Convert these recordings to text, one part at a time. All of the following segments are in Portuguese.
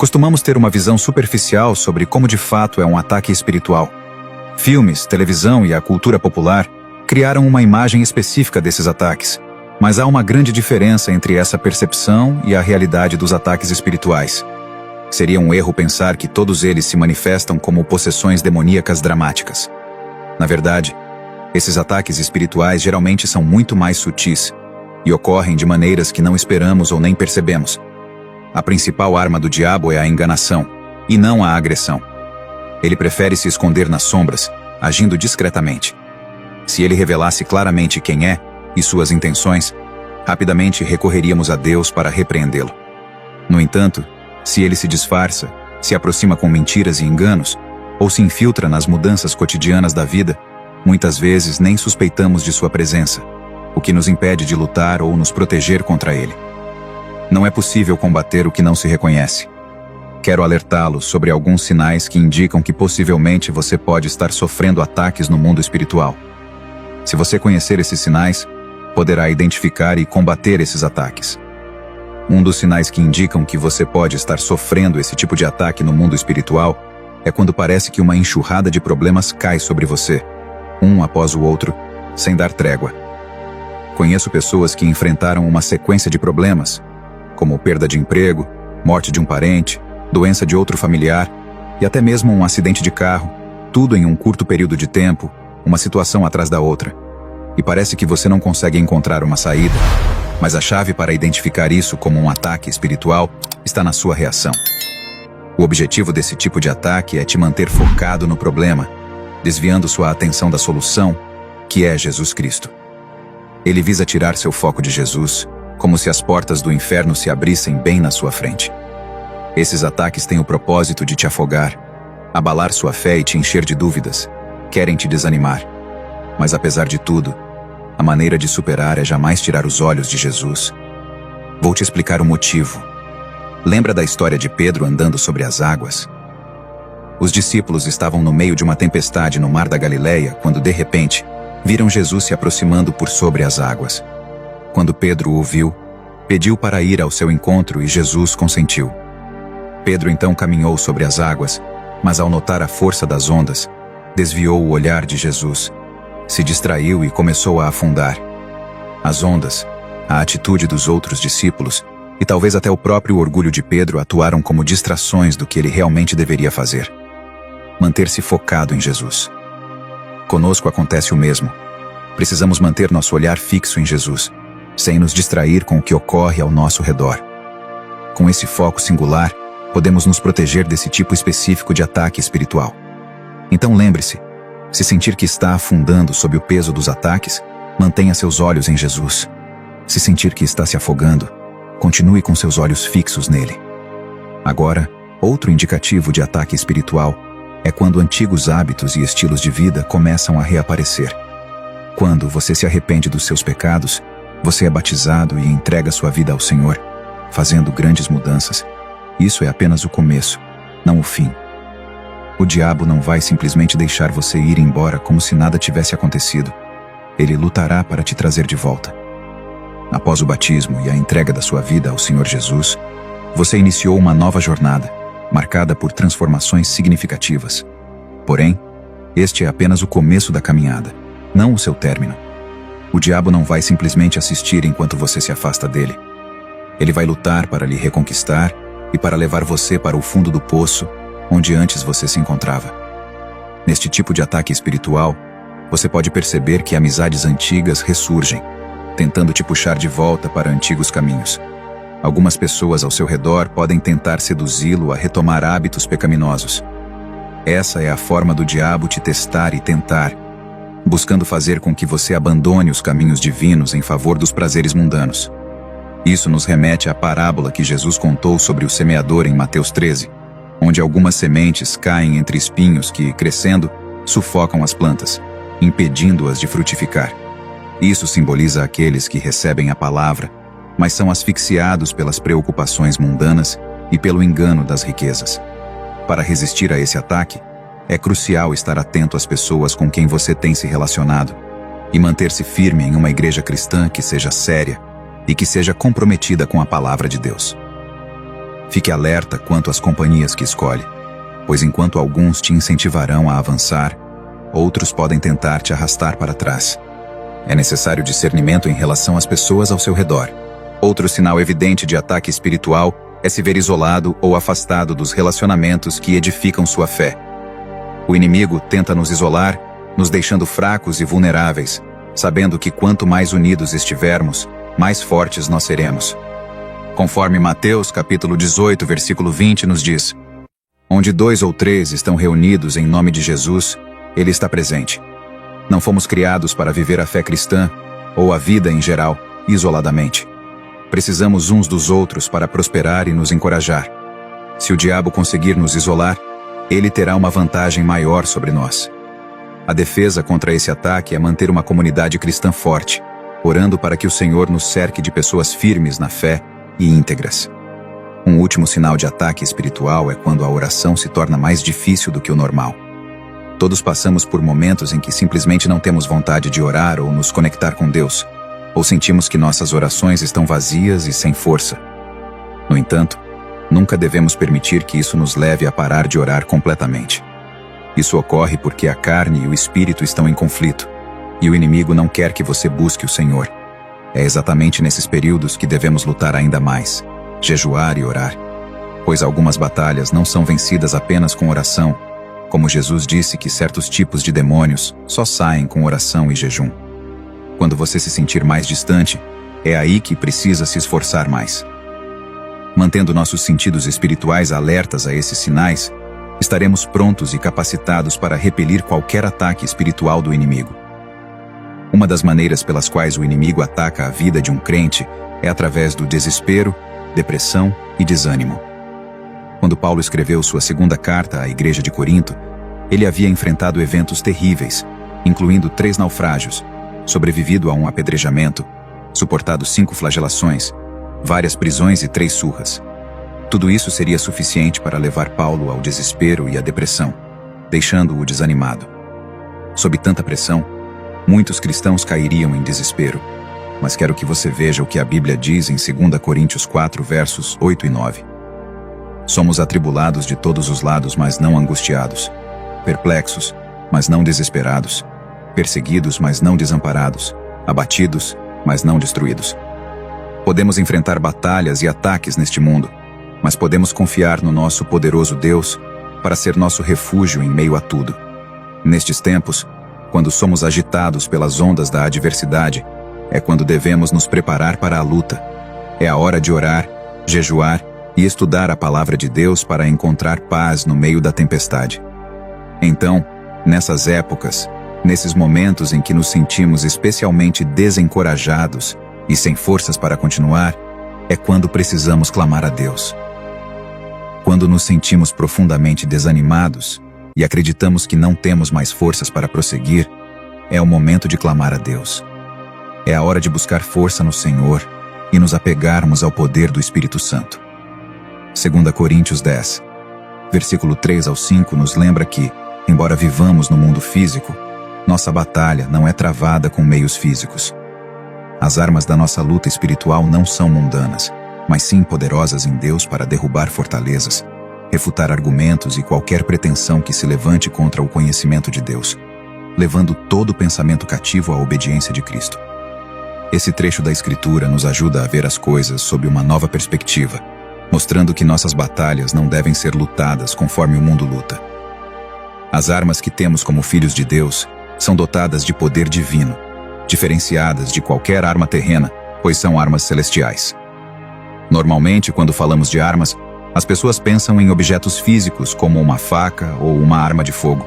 Costumamos ter uma visão superficial sobre como de fato é um ataque espiritual. Filmes, televisão e a cultura popular criaram uma imagem específica desses ataques, mas há uma grande diferença entre essa percepção e a realidade dos ataques espirituais. Seria um erro pensar que todos eles se manifestam como possessões demoníacas dramáticas. Na verdade, esses ataques espirituais geralmente são muito mais sutis e ocorrem de maneiras que não esperamos ou nem percebemos. A principal arma do diabo é a enganação, e não a agressão. Ele prefere se esconder nas sombras, agindo discretamente. Se ele revelasse claramente quem é e suas intenções, rapidamente recorreríamos a Deus para repreendê-lo. No entanto, se ele se disfarça, se aproxima com mentiras e enganos, ou se infiltra nas mudanças cotidianas da vida, muitas vezes nem suspeitamos de sua presença, o que nos impede de lutar ou nos proteger contra ele. Não é possível combater o que não se reconhece. Quero alertá-lo sobre alguns sinais que indicam que possivelmente você pode estar sofrendo ataques no mundo espiritual. Se você conhecer esses sinais, poderá identificar e combater esses ataques. Um dos sinais que indicam que você pode estar sofrendo esse tipo de ataque no mundo espiritual é quando parece que uma enxurrada de problemas cai sobre você, um após o outro, sem dar trégua. Conheço pessoas que enfrentaram uma sequência de problemas, como perda de emprego, morte de um parente, doença de outro familiar e até mesmo um acidente de carro, tudo em um curto período de tempo, uma situação atrás da outra. E parece que você não consegue encontrar uma saída, mas a chave para identificar isso como um ataque espiritual está na sua reação. O objetivo desse tipo de ataque é te manter focado no problema, desviando sua atenção da solução, que é Jesus Cristo. Ele visa tirar seu foco de Jesus, como se as portas do inferno se abrissem bem na sua frente. Esses ataques têm o propósito de te afogar, abalar sua fé e te encher de dúvidas, querem te desanimar. Mas apesar de tudo, a maneira de superar é jamais tirar os olhos de Jesus. Vou te explicar o motivo. Lembra da história de Pedro andando sobre as águas? Os discípulos estavam no meio de uma tempestade no mar da Galileia quando, de repente, viram Jesus se aproximando por sobre as águas. Quando Pedro o viu, pediu para ir ao seu encontro e Jesus consentiu. Pedro então caminhou sobre as águas, mas ao notar a força das ondas, desviou o olhar de Jesus, se distraiu e começou a afundar. As ondas, a atitude dos outros discípulos e talvez até o próprio orgulho de Pedro atuaram como distrações do que ele realmente deveria fazer. Manter-se focado em Jesus. Conosco acontece o mesmo. Precisamos manter nosso olhar fixo em Jesus, sem nos distrair com o que ocorre ao nosso redor. Com esse foco singular, podemos nos proteger desse tipo específico de ataque espiritual. Então lembre-se, se sentir que está afundando sob o peso dos ataques, mantenha seus olhos em Jesus. Se sentir que está se afogando, continue com seus olhos fixos nele. Agora, outro indicativo de ataque espiritual é quando antigos hábitos e estilos de vida começam a reaparecer. Quando você se arrepende dos seus pecados, você é batizado e entrega sua vida ao Senhor, fazendo grandes mudanças. Isso é apenas o começo, não o fim. O diabo não vai simplesmente deixar você ir embora como se nada tivesse acontecido. Ele lutará para te trazer de volta. Após o batismo e a entrega da sua vida ao Senhor Jesus, você iniciou uma nova jornada, marcada por transformações significativas. Porém, este é apenas o começo da caminhada, não o seu término. O diabo não vai simplesmente assistir enquanto você se afasta dele. Ele vai lutar para lhe reconquistar e para levar você para o fundo do poço, onde antes você se encontrava. Neste tipo de ataque espiritual, você pode perceber que amizades antigas ressurgem, tentando te puxar de volta para antigos caminhos. Algumas pessoas ao seu redor podem tentar seduzi-lo a retomar hábitos pecaminosos. Essa é a forma do diabo te testar e tentar, buscando fazer com que você abandone os caminhos divinos em favor dos prazeres mundanos. Isso nos remete à parábola que Jesus contou sobre o semeador em Mateus 13, onde algumas sementes caem entre espinhos que, crescendo, sufocam as plantas, impedindo-as de frutificar. Isso simboliza aqueles que recebem a palavra, mas são asfixiados pelas preocupações mundanas e pelo engano das riquezas. Para resistir a esse ataque, é crucial estar atento às pessoas com quem você tem se relacionado e manter-se firme em uma igreja cristã que seja séria e que seja comprometida com a palavra de Deus. Fique alerta quanto às companhias que escolhe, pois enquanto alguns te incentivarão a avançar, outros podem tentar te arrastar para trás. É necessário discernimento em relação às pessoas ao seu redor. Outro sinal evidente de ataque espiritual é se ver isolado ou afastado dos relacionamentos que edificam sua fé. O inimigo tenta nos isolar, nos deixando fracos e vulneráveis, sabendo que quanto mais unidos estivermos, mais fortes nós seremos. Conforme Mateus capítulo 18, versículo 20 nos diz: onde 2 ou 3 estão reunidos em nome de Jesus, Ele está presente. Não fomos criados para viver a fé cristã, ou a vida em geral, isoladamente. Precisamos uns dos outros para prosperar e nos encorajar. Se o diabo conseguir nos isolar, ele terá uma vantagem maior sobre nós. A defesa contra esse ataque é manter uma comunidade cristã forte, orando para que o Senhor nos cerque de pessoas firmes na fé e íntegras. Um último sinal de ataque espiritual é quando a oração se torna mais difícil do que o normal. Todos passamos por momentos em que simplesmente não temos vontade de orar ou nos conectar com Deus, ou sentimos que nossas orações estão vazias e sem força. No entanto, nunca devemos permitir que isso nos leve a parar de orar completamente. Isso ocorre porque a carne e o espírito estão em conflito, e o inimigo não quer que você busque o Senhor. É exatamente nesses períodos que devemos lutar ainda mais, jejuar e orar, pois algumas batalhas não são vencidas apenas com oração, como Jesus disse que certos tipos de demônios só saem com oração e jejum. Quando você se sentir mais distante, é aí que precisa se esforçar mais. Mantendo nossos sentidos espirituais alertas a esses sinais, estaremos prontos e capacitados para repelir qualquer ataque espiritual do inimigo. Uma das maneiras pelas quais o inimigo ataca a vida de um crente é através do desespero, depressão e desânimo. Quando Paulo escreveu sua segunda carta à igreja de Corinto, ele havia enfrentado eventos terríveis, incluindo 3 naufrágios, sobrevivido a um apedrejamento, suportado 5 flagelações, várias prisões e 3 surras. Tudo isso seria suficiente para levar Paulo ao desespero e à depressão, deixando-o desanimado. Sob tanta pressão, muitos cristãos cairiam em desespero, mas quero que você veja o que a Bíblia diz em 2 Coríntios 4, versos 8 e 9. Somos atribulados de todos os lados, mas não angustiados, perplexos, mas não desesperados, perseguidos, mas não desamparados, abatidos, mas não destruídos. Podemos enfrentar batalhas e ataques neste mundo, mas podemos confiar no nosso poderoso Deus para ser nosso refúgio em meio a tudo. Nestes tempos, quando somos agitados pelas ondas da adversidade, é quando devemos nos preparar para a luta. É a hora de orar, jejuar e estudar a palavra de Deus para encontrar paz no meio da tempestade. Então, nessas épocas, nesses momentos em que nos sentimos especialmente desencorajados e sem forças para continuar, é quando precisamos clamar a Deus. Quando nos sentimos profundamente desanimados e acreditamos que não temos mais forças para prosseguir, é o momento de clamar a Deus. É a hora de buscar força no Senhor e nos apegarmos ao poder do Espírito Santo. 2 Coríntios 10, versículo 3 ao 5 nos lembra que, embora vivamos no mundo físico, nossa batalha não é travada com meios físicos. As armas da nossa luta espiritual não são mundanas, mas sim poderosas em Deus para derrubar fortalezas, refutar argumentos e qualquer pretensão que se levante contra o conhecimento de Deus, levando todo pensamento cativo à obediência de Cristo. Esse trecho da Escritura nos ajuda a ver as coisas sob uma nova perspectiva, mostrando que nossas batalhas não devem ser lutadas conforme o mundo luta. As armas que temos como filhos de Deus são dotadas de poder divino, diferenciadas de qualquer arma terrena, pois são armas celestiais. Normalmente, quando falamos de armas, as pessoas pensam em objetos físicos como uma faca ou uma arma de fogo.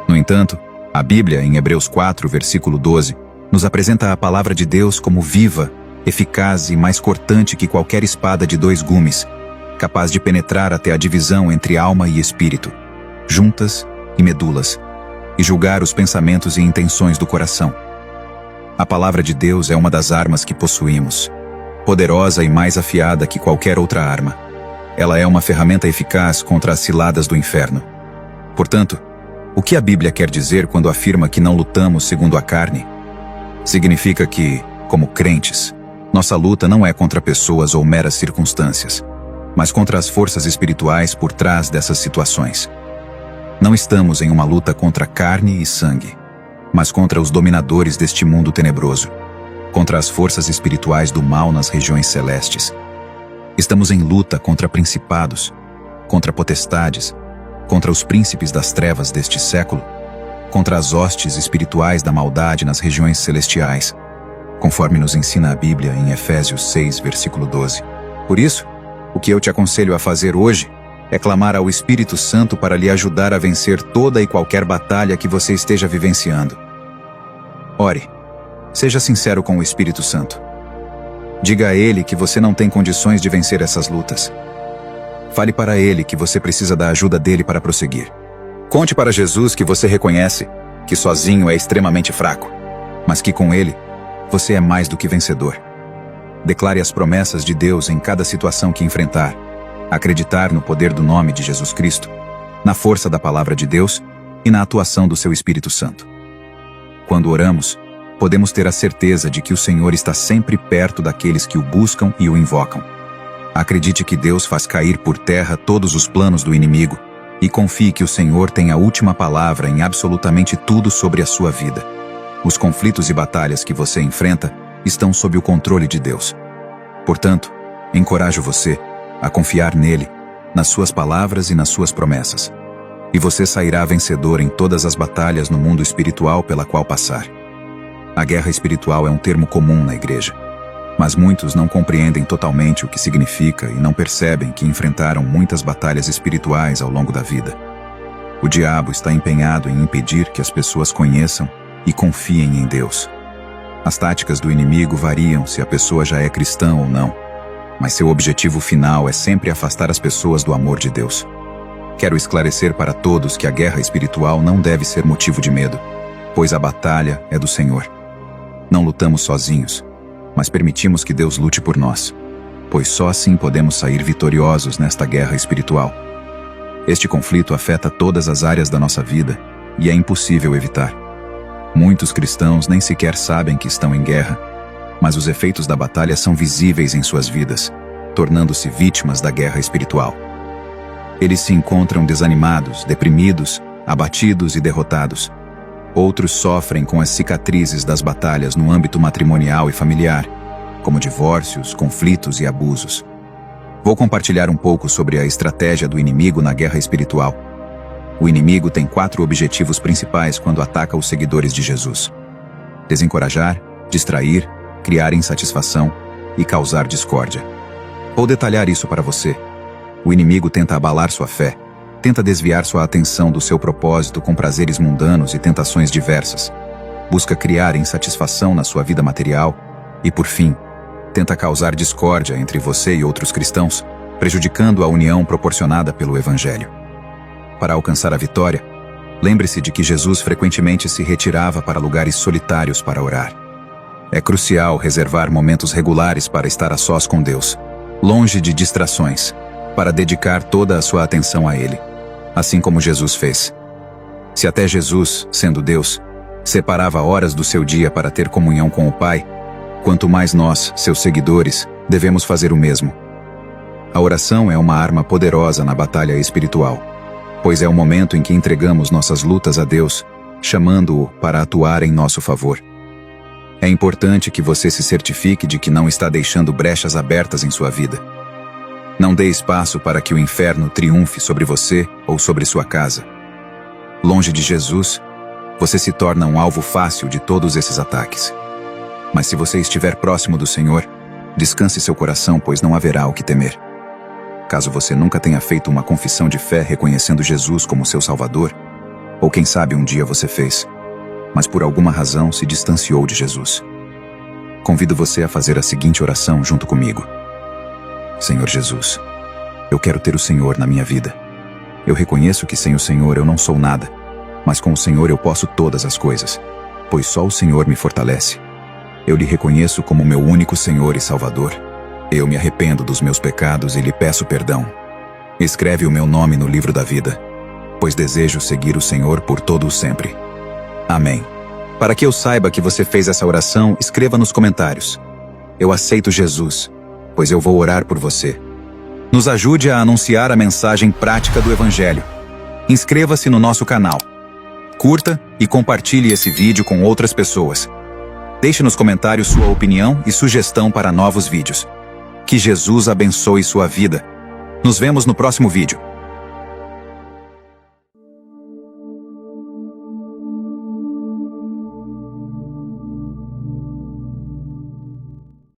No entanto, a Bíblia, em Hebreus 4, versículo 12, nos apresenta a palavra de Deus como viva, eficaz e mais cortante que qualquer espada de 2 gumes, capaz de penetrar até a divisão entre alma e espírito, juntas e medulas, e julgar os pensamentos e intenções do coração. A palavra de Deus é uma das armas que possuímos, poderosa e mais afiada que qualquer outra arma. Ela é uma ferramenta eficaz contra as ciladas do inferno. Portanto, o que a Bíblia quer dizer quando afirma que não lutamos segundo a carne? Significa que, como crentes, nossa luta não é contra pessoas ou meras circunstâncias, mas contra as forças espirituais por trás dessas situações. Não estamos em uma luta contra carne e sangue, mas contra os dominadores deste mundo tenebroso, contra as forças espirituais do mal nas regiões celestes. Estamos em luta contra principados, contra potestades, contra os príncipes das trevas deste século, contra as hostes espirituais da maldade nas regiões celestiais, conforme nos ensina a Bíblia em Efésios 6, versículo 12. Por isso, o que eu te aconselho a fazer hoje é clamar ao Espírito Santo para lhe ajudar a vencer toda e qualquer batalha que você esteja vivenciando. Ore. Seja sincero com o Espírito Santo. Diga a ele que você não tem condições de vencer essas lutas. Fale para ele que você precisa da ajuda dele para prosseguir. Conte para Jesus que você reconhece que sozinho é extremamente fraco, mas que com ele, você é mais do que vencedor. Declare as promessas de Deus em cada situação que enfrentar. Acreditar no poder do nome de Jesus Cristo, na força da palavra de Deus e na atuação do seu Espírito Santo. Quando oramos, podemos ter a certeza de que o Senhor está sempre perto daqueles que o buscam e o invocam. Acredite que Deus faz cair por terra todos os planos do inimigo e confie que o Senhor tem a última palavra em absolutamente tudo sobre a sua vida. Os conflitos e batalhas que você enfrenta estão sob o controle de Deus. Portanto, encorajo você a confiar nele, nas suas palavras e nas suas promessas. E você sairá vencedor em todas as batalhas no mundo espiritual pela qual passar. A guerra espiritual é um termo comum na igreja, mas muitos não compreendem totalmente o que significa e não percebem que enfrentaram muitas batalhas espirituais ao longo da vida. O diabo está empenhado em impedir que as pessoas conheçam e confiem em Deus. As táticas do inimigo variam se a pessoa já é cristã ou não, mas seu objetivo final é sempre afastar as pessoas do amor de Deus. Quero esclarecer para todos que a guerra espiritual não deve ser motivo de medo, pois a batalha é do Senhor. Não lutamos sozinhos, mas permitimos que Deus lute por nós, pois só assim podemos sair vitoriosos nesta guerra espiritual. Este conflito afeta todas as áreas da nossa vida e é impossível evitar. Muitos cristãos nem sequer sabem que estão em guerra, mas os efeitos da batalha são visíveis em suas vidas, tornando-se vítimas da guerra espiritual. Eles se encontram desanimados, deprimidos, abatidos e derrotados. Outros sofrem com as cicatrizes das batalhas no âmbito matrimonial e familiar, como divórcios, conflitos e abusos. Vou compartilhar um pouco sobre a estratégia do inimigo na guerra espiritual. O inimigo tem 4 objetivos principais quando ataca os seguidores de Jesus: desencorajar, distrair, criar insatisfação e causar discórdia. Vou detalhar isso para você. O inimigo tenta abalar sua fé, tenta desviar sua atenção do seu propósito com prazeres mundanos e tentações diversas. Busca criar insatisfação na sua vida material e, por fim, tenta causar discórdia entre você e outros cristãos, prejudicando a união proporcionada pelo Evangelho. Para alcançar a vitória, lembre-se de que Jesus frequentemente se retirava para lugares solitários para orar. É crucial reservar momentos regulares para estar a sós com Deus, longe de distrações, para dedicar toda a sua atenção a Ele, assim como Jesus fez. Se até Jesus, sendo Deus, separava horas do seu dia para ter comunhão com o Pai, quanto mais nós, seus seguidores, devemos fazer o mesmo. A oração é uma arma poderosa na batalha espiritual, pois é o momento em que entregamos nossas lutas a Deus, chamando-o para atuar em nosso favor. É importante que você se certifique de que não está deixando brechas abertas em sua vida. Não dê espaço para que o inferno triunfe sobre você ou sobre sua casa. Longe de Jesus, você se torna um alvo fácil de todos esses ataques. Mas se você estiver próximo do Senhor, descanse seu coração, pois não haverá o que temer. Caso você nunca tenha feito uma confissão de fé reconhecendo Jesus como seu Salvador, ou quem sabe um dia você fez, mas por alguma razão se distanciou de Jesus, convido você a fazer a seguinte oração junto comigo. Senhor Jesus, eu quero ter o Senhor na minha vida. Eu reconheço que sem o Senhor eu não sou nada, mas com o Senhor eu posso todas as coisas, pois só o Senhor me fortalece. Eu lhe reconheço como meu único Senhor e Salvador. Eu me arrependo dos meus pecados e lhe peço perdão. Escreve o meu nome no livro da vida, pois desejo seguir o Senhor por todo o sempre. Amém. Para que eu saiba que você fez essa oração, escreva nos comentários: eu aceito Jesus, pois eu vou orar por você. Nos ajude a anunciar a mensagem prática do Evangelho. Inscreva-se no nosso canal. Curta e compartilhe esse vídeo com outras pessoas. Deixe nos comentários sua opinião e sugestão para novos vídeos. Que Jesus abençoe sua vida. Nos vemos no próximo vídeo.